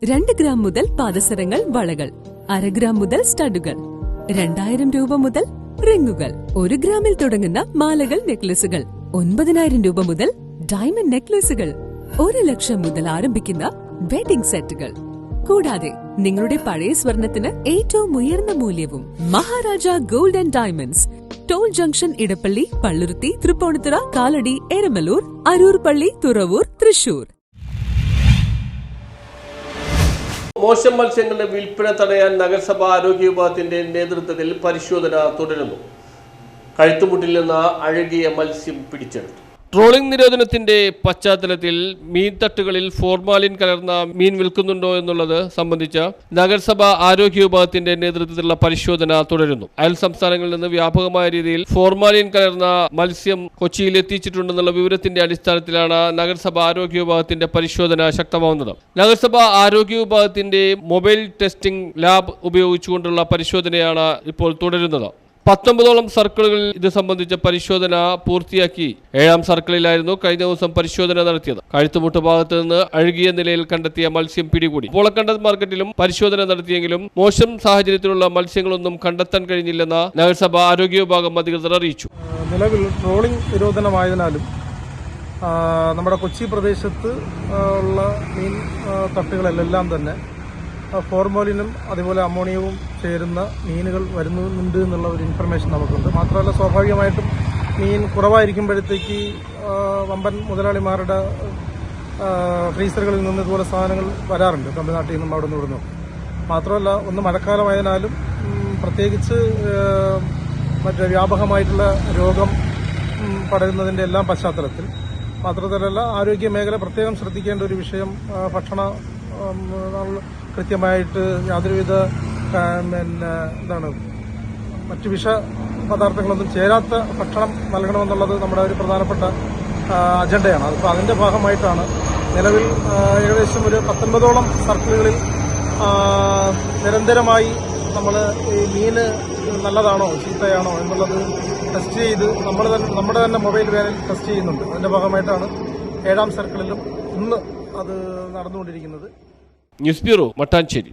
2 gram മുതൽ പാദസരങ്ങൾ, വളകൾ, 1/2 gram മുതൽ സ്റ്റഡുകൾ, 2000 രൂപ മുതൽ റിങ്ങുകൾ, 1 ഗ്രാമിൽ തുടങ്ങുന്ന മാലകൾ, നെക്ലസുകൾ, 9000 രൂപ മുതൽ ഡയമണ്ട് നെക്ലസുകൾ, 1 ലക്ഷം മുതൽ ആരംഭിക്കുന്ന വെഡിംഗ് സെറ്റുകൾ. കൂടാതെ നിങ്ങളുടെ പഴയ സ്വർണത്തിന് ഏറ്റവും ഉയർന്ന മൂല്യവും. Maharaja gold and diamonds, toll junction, Edappally, Palluruthy, Tripunithura, Kalady, Eramalloor, Aroor Palli, Thuravoor, Thrissur. മോശം മത്സ്യങ്ങളുടെ വിൽപ്പന തടയാൻ നഗരസഭാ ആരോഗ്യ വിഭാഗത്തിന്റെ നേതൃത്വത്തിൽ പരിശോധന തുടരുന്നു. കഴുത്തുമുട്ടിൽ നിന്ന് അഴുകിയ മത്സ്യം പിടിച്ചെടുത്തു. ട്രോളിംഗ് നിരോധനത്തിന്റെ പശ്ചാത്തലത്തിൽ മീൻ തട്ടുകളിൽ ഫോർമാലിൻ കലർന്ന മീൻ വിൽക്കുന്നുണ്ടോ എന്നുള്ളത് സംബന്ധിച്ച നഗരസഭാ ആരോഗ്യ വിഭാഗത്തിന്റെ നേതൃത്വത്തിലുള്ള പരിശോധന തുടരുന്നു. അയൽ സംസ്ഥാനങ്ങളിൽ നിന്ന് വ്യാപകമായ രീതിയിൽ ഫോർമാലിൻ കലർന്ന മത്സ്യം കൊച്ചിയിൽ എത്തിച്ചിട്ടുണ്ടെന്നുള്ള വിവരത്തിന്റെ അടിസ്ഥാനത്തിലാണ് നഗരസഭാ ആരോഗ്യ വിഭാഗത്തിന്റെ പരിശോധന ശക്തമാവുന്നത്. നഗരസഭാ ആരോഗ്യ വിഭാഗത്തിന്റെ മൊബൈൽ ടെസ്റ്റിംഗ് ലാബ് ഉപയോഗിച്ചുകൊണ്ടുള്ള പരിശോധനയാണ് ഇപ്പോൾ തുടരുന്നത്. 19ഓളം സർക്കിളുകളിൽ ഇത് സംബന്ധിച്ച പരിശോധന പൂർത്തിയാക്കി 7ാം സർക്കിളിലായിരുന്നു കഴിഞ്ഞ ദിവസം പരിശോധന നടത്തിയത്. കഴുത്തുമുട്ട് ഭാഗത്ത് നിന്ന് അഴുകിയ നിലയിൽ കണ്ടെത്തിയ മത്സ്യം പിടികൂടി. പോളക്കണ്ടം മാർക്കറ്റിലും പരിശോധന നടത്തിയെങ്കിലും മോശം സാഹചര്യത്തിലുള്ള മത്സ്യങ്ങളൊന്നും കണ്ടെത്താൻ കഴിഞ്ഞില്ലെന്ന് നഗരസഭാ ആരോഗ്യ വിഭാഗം അധികൃതർ അറിയിച്ചു. നിലവിൽ ട്രോളിംഗ് നിരോധനമായതിനാലും നമ്മുടെ കൊച്ചി പ്രദേശത്ത് ഉള്ള മീൻ തട്ടുകളിലെല്ലാം തന്നെ ഫോർമാലിനും അതുപോലെ അമോണിയവും ചേരുന്ന മീനുകൾ വരുന്നുണ്ട് എന്നുള്ള ഒരു ഇൻഫർമേഷൻ നമുക്കുണ്ട്. മാത്രമല്ല, സ്വാഭാവികമായിട്ടും മീൻ കുറവായിരിക്കുമ്പോഴത്തേക്ക് വമ്പൻ മുതലാളിമാരുടെ ഫ്രീസറുകളിൽ നിന്ന് ഇതുപോലെ സാധനങ്ങൾ വരാറുണ്ട്, തമിഴ്നാട്ടിൽ നിന്നും അവിടെ നിന്ന് ഇവിടുന്നു. മാത്രമല്ല, ഒന്ന് മഴക്കാലമായതിനാലും പ്രത്യേകിച്ച് മറ്റേ വ്യാപകമായിട്ടുള്ള രോഗം പടരുന്നതിൻ്റെ എല്ലാം പശ്ചാത്തലത്തിൽ മാത്രമല്ല ആരോഗ്യ മേഖല പ്രത്യേകം ശ്രദ്ധിക്കേണ്ട ഒരു വിഷയം ഭക്ഷണ കൃത്യമായിട്ട് യാതൊരുവിധ മറ്റു വിഷ പദാർത്ഥങ്ങളൊന്നും ചേരാത്ത ഭക്ഷണം നൽകണമെന്നുള്ളത് നമ്മുടെ ഒരു പ്രധാനപ്പെട്ട അജണ്ടയാണ്. അതിപ്പോൾ അതിൻ്റെ ഭാഗമായിട്ടാണ് നിലവിൽ ഏകദേശം ഒരു 19ഓളം സർക്കിളുകളിൽ നിരന്തരമായി നമ്മൾ ഈ മീന് നല്ലതാണോ ചീത്തയാണോ എന്നുള്ളത് ടെസ്റ്റ് ചെയ്ത് നമ്മുടെ തന്നെ മൊബൈൽ വാനിൽ ടെസ്റ്റ് ചെയ്യുന്നുണ്ട്. അതിൻ്റെ ഭാഗമായിട്ടാണ് 7ാം സർക്കിളിലും ഇന്ന് അത് നടന്നുകൊണ്ടിരിക്കുന്നത്. News bureau, Mattancherry.